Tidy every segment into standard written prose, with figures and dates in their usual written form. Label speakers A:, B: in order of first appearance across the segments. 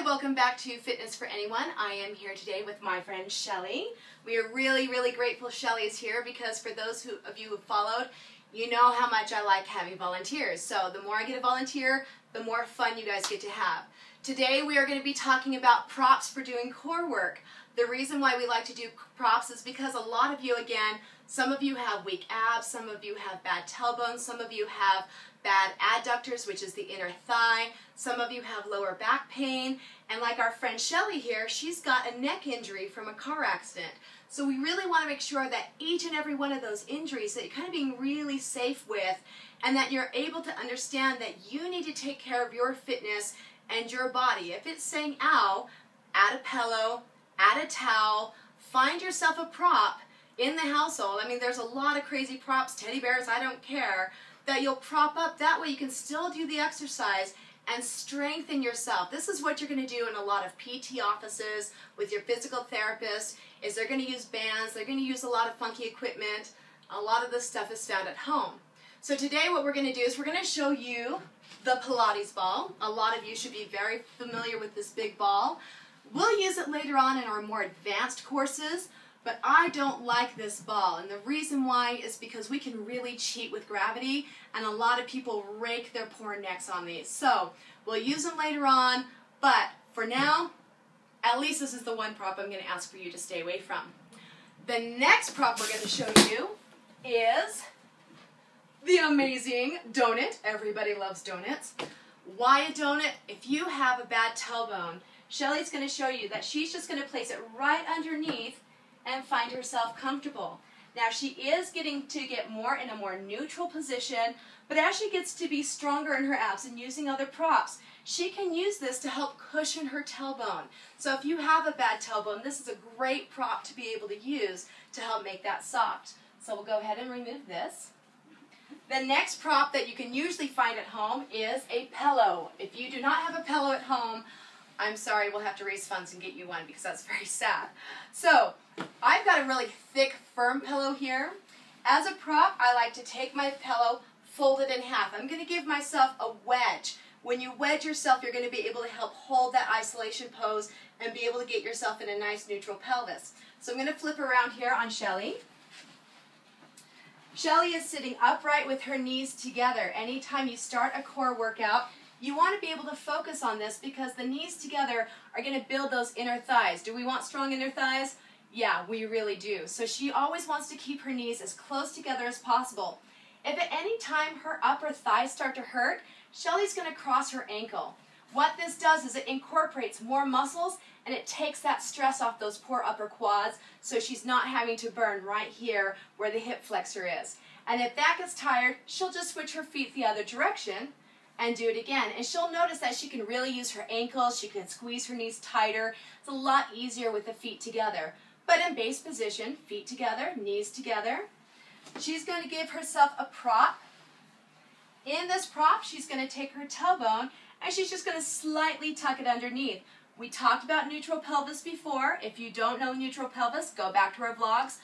A: welcome back to Fitness for Anyone. I am here today with my friend Shelly. We are really grateful Shelly is here because for those of you who followed, you know how much I like having volunteers. So the more I get a volunteer, the more fun you guys get to have. Today we are going to be talking about props for doing core work. The reason why we like to do props is because a lot of you, again, some of you have weak abs, some of you have bad tailbones, some of you have bad adductors, which is the inner thigh, some of you have lower back pain, and like our friend Shelly here, she's got a neck injury from a car accident. So we really want to make sure that each and every one of those injuries that you're kind of being really safe with, and that you're able to understand that you need to take care of your fitness and your body. If it's saying ow, add a pillow, add a towel, find yourself a prop in the household. I mean, there's a lot of crazy props, teddy bears, I don't care, that you'll prop up. That way you can still do the exercise and strengthen yourself. This is what you're going to do in a lot of PT offices with your physical therapist, is they're going to use bands, they're going to use a lot of funky equipment. A lot of this stuff is found at home. So today what we're going to do is we're going to show you the Pilates ball. A lot of you should be very familiar with this big ball. We'll use it later on in our more advanced courses, but I don't like this ball, and the reason why is because we can really cheat with gravity, and a lot of people rake their poor necks on these. So we'll use them later on, but for now, at least this is the one prop I'm going to ask for you to stay away from. The next prop we're going to show you is the amazing donut. Everybody loves donuts. Why a donut? If you have a bad tailbone, Shelly's going to show you that she's just going to place it right underneath and find herself comfortable. Now she is getting to get more in a more neutral position, but as she gets to be stronger in her abs and using other props, she can use this to help cushion her tailbone. So if you have a bad tailbone, this is a great prop to be able to use to help make that soft. So we'll go ahead and remove this. The next prop that you can usually find at home is a pillow. If you do not have a pillow at home, I'm sorry, we'll have to raise funds and get you one because that's very sad. So I've got a really thick, firm pillow here. As a prop, I like to take my pillow, fold it in half. I'm going to give myself a wedge. When you wedge yourself, you're going to be able to help hold that isolation pose and be able to get yourself in a nice neutral pelvis. So I'm going to flip around here on Shelly. Shelly is sitting upright with her knees together. Anytime you start a core workout, you want to be able to focus on this because the knees together are going to build those inner thighs. Do we want strong inner thighs? Yeah, we really do. So she always wants to keep her knees as close together as possible. If at any time her upper thighs start to hurt, Shelly's going to cross her ankle. What this does is it incorporates more muscles and it takes that stress off those poor upper quads so she's not having to burn right here where the hip flexor is. And if that gets tired, she'll just switch her feet the other direction and do it again. And she'll notice that she can really use her ankles, she can squeeze her knees tighter. It's a lot easier with the feet together. But in base position, feet together, knees together. She's going to give herself a prop. In this prop, she's going to take her tailbone and she's just going to slightly tuck it underneath. We talked about neutral pelvis before. If you don't know neutral pelvis, go back to our vlogs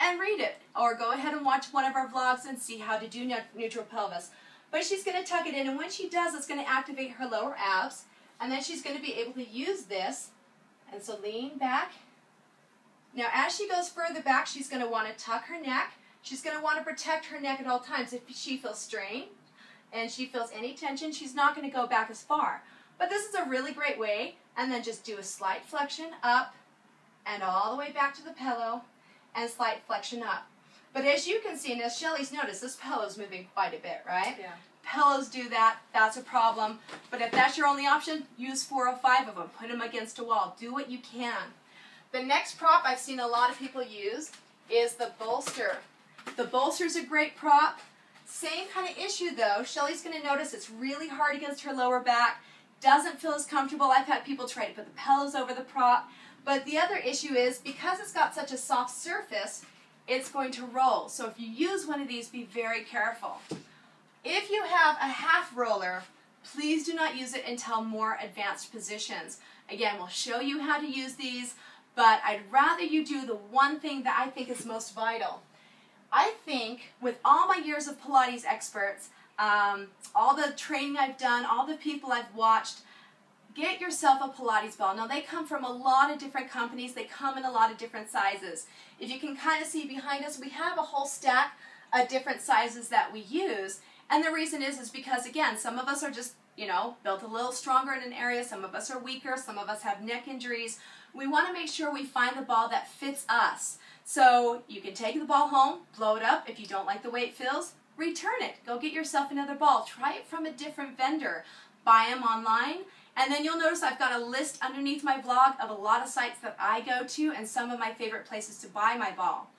A: and read it. Or go ahead and watch one of our vlogs and see how to do neutral pelvis. But she's going to tuck it in, and when she does, it's going to activate her lower abs, and then she's going to be able to use this. And so lean back. Now as she goes further back, she's going to want to tuck her neck. She's going to want to protect her neck at all times. If she feels strain and she feels any tension, she's not going to go back as far. But this is a really great way, and then just do a slight flexion up and all the way back to the pillow and slight flexion up. But as you can see, and as Shelly's noticed, this pillow's moving quite a bit, right?
B: Yeah.
A: Pillows do that. That's a problem. But if that's your only option, use 4 or 5 of them. Put them against a wall. Do what you can. The next prop I've seen a lot of people use is the bolster. The bolster's a great prop. Same kind of issue, though. Shelly's going to notice it's really hard against her lower back. Doesn't feel as comfortable. I've had people try to put the pillows over the prop. But the other issue is, because it's got such a soft surface, it's going to roll. So if you use one of these, be very careful. If you have a half roller, please do not use it until more advanced positions. Again, we'll show you how to use these, but I'd rather you do the one thing that I think is most vital. I think with all my years of Pilates experts, all the training I've done, all the people I've watched, get yourself a Pilates ball. Now they come from a lot of different companies. They come in a lot of different sizes. If you can kind of see behind us, we have a whole stack of different sizes that we use. And the reason is because, again, some of us are just, you know, built a little stronger in an area. Some of us are weaker. Some of us have neck injuries. We want to make sure we find the ball that fits us. So you can take the ball home, blow it up. If you don't like the way it feels, return it. Go get yourself another ball. Try it from a different vendor. Buy them online. And then you'll notice I've got a list underneath my blog of a lot of sites that I go to and some of my favorite places to buy my ball.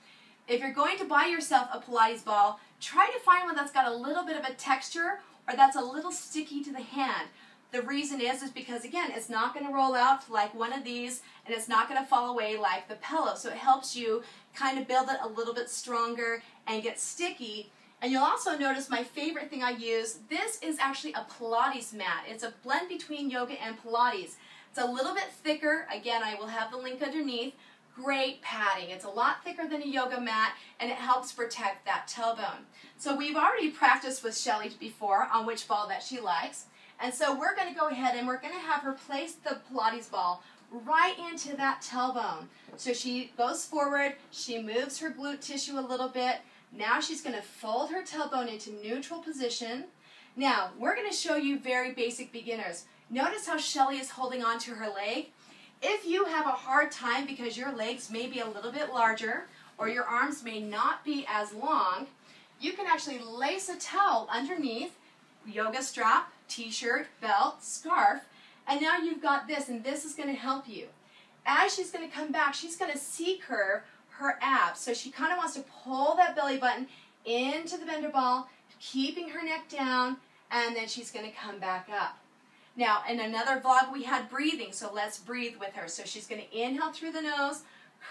A: If you're going to buy yourself a Pilates ball, try to find one that's got a little bit of a texture or that's a little sticky to the hand. The reason is because, again, it's not going to roll out like one of these and it's not going to fall away like the pillow. So it helps you kind of build it a little bit stronger and get sticky. And you'll also notice my favorite thing I use, this is actually a Pilates mat. It's a blend between yoga and Pilates. It's a little bit thicker. Again, I will have the link underneath. Great padding. It's a lot thicker than a yoga mat, and it helps protect that tailbone. So we've already practiced with Shelly before on which ball that she likes. And so we're going to go ahead and we're going to have her place the Pilates ball right into that tailbone. So she goes forward, she moves her glute tissue a little bit. Now she's going to fold her tailbone into neutral position. Now, we're going to show you very basic beginners. Notice how Shelly is holding on to her leg. If you have a hard time because your legs may be a little bit larger or your arms may not be as long, you can actually lace a towel underneath, yoga strap, t-shirt, belt, scarf, and now you've got this, and this is going to help you. As she's going to come back, she's going to C-curve her abs. So she kind of wants to pull that belly button into the bender ball, keeping her neck down, and then she's going to come back up. Now, in another vlog, we had breathing, so let's breathe with her. So she's going to inhale through the nose,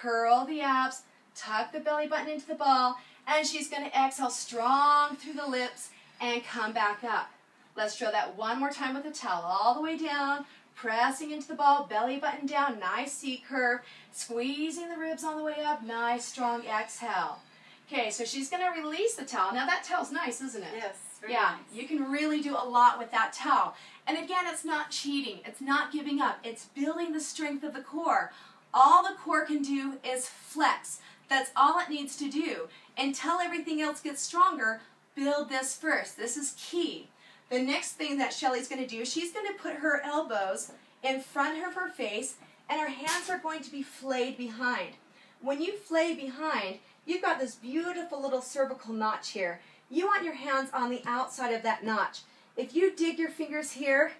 A: curl the abs, tuck the belly button into the ball, and she's going to exhale strong through the lips and come back up. Let's draw that one more time with the towel all the way down, pressing into the ball, belly button down, nice C-curve, squeezing the ribs on the way up, nice strong exhale. Okay, so she's going to release the towel. Now that towel's nice, isn't it?
B: Yes.
A: Yeah,
B: Nice.
A: you can really do a lot with that towel. And again, it's not cheating. It's not giving up. It's building the strength of the core. All the core can do is flex. That's all it needs to do. Until everything else gets stronger, build this first. This is key. The next thing that Shelly's going to do, she's going to put her elbows in front of her face, and her hands are going to be flayed behind. When you flay behind, you've got this beautiful little cervical notch here. You want your hands on the outside of that notch. If you dig your fingers here,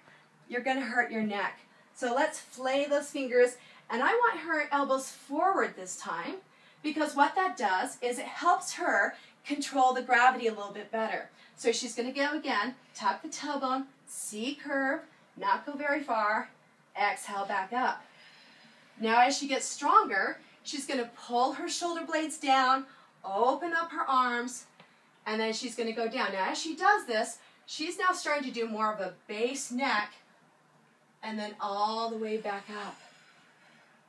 A: you're going to hurt your neck. So let's flay those fingers, and I want her elbows forward this time, because what that does is it helps her control the gravity a little bit better. So she's going to go again, tuck the tailbone, C-curve, not go very far, exhale back up. Now as she gets stronger, she's going to pull her shoulder blades down, open up her arms, and then she's going to go down. Now as she does this, she's now starting to do more of a base neck, and then all the way back up.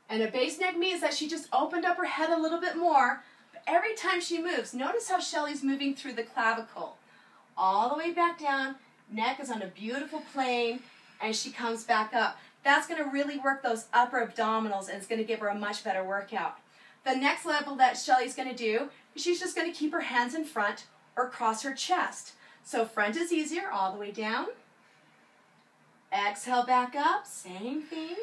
A: And a base neck means that she just opened up her head a little bit more. But every time she moves, notice how Shelly's moving through the clavicle. All the way back down, neck is on a beautiful plane, and she comes back up. That's going to really work those upper abdominals, and it's going to give her a much better workout. The next level that Shelly's going to do is she's just going to keep her hands in front or cross her chest. So front is easier, all the way down. Exhale back up, same thing.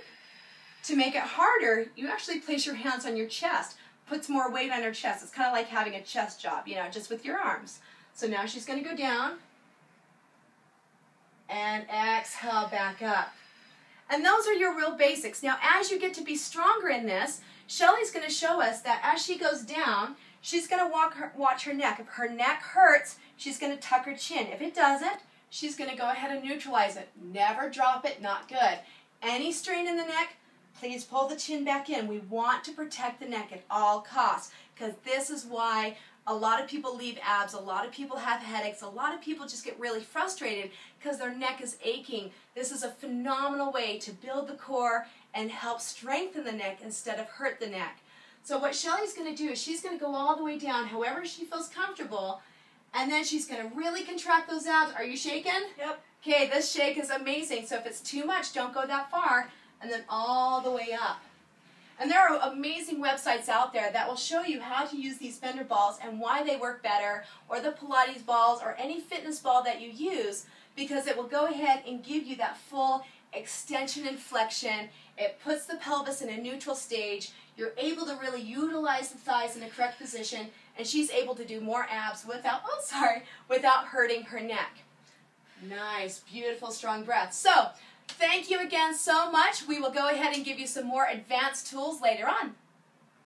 A: To make it harder, you actually place your hands on your chest. Puts more weight on her chest. It's kind of like having a chest job, you know, just with your arms. So now she's going to go down. And exhale back up. And those are your real basics. Now as you get to be stronger in this, Shelly's going to show us that as she goes down, she's going to watch her neck. If her neck hurts, she's going to tuck her chin. If it doesn't, she's going to go ahead and neutralize it. Never drop it, not good. Any strain in the neck, please pull the chin back in. We want to protect the neck at all costs, because this is why a lot of people leave abs, a lot of people have headaches, a lot of people just get really frustrated because their neck is aching. This is a phenomenal way to build the core and help strengthen the neck instead of hurt the neck. So what Shelly's going to do is she's going to go all the way down however she feels comfortable, and then she's going to really contract those abs. Are you shaking?
B: Yep.
A: Okay, this shake is amazing. So if it's too much, don't go that far, and then all the way up. And there are amazing websites out there that will show you how to use these fender balls and why they work better, or the Pilates balls, or any fitness ball that you use, because it will go ahead and give you that full extension and flexion. It puts the pelvis in a neutral stage. You're able to really utilize the thighs in the correct position, and she's able to do more abs without hurting her neck. Nice, beautiful, strong breath. So, thank you again so much. We will go ahead and give you some more advanced tools later on.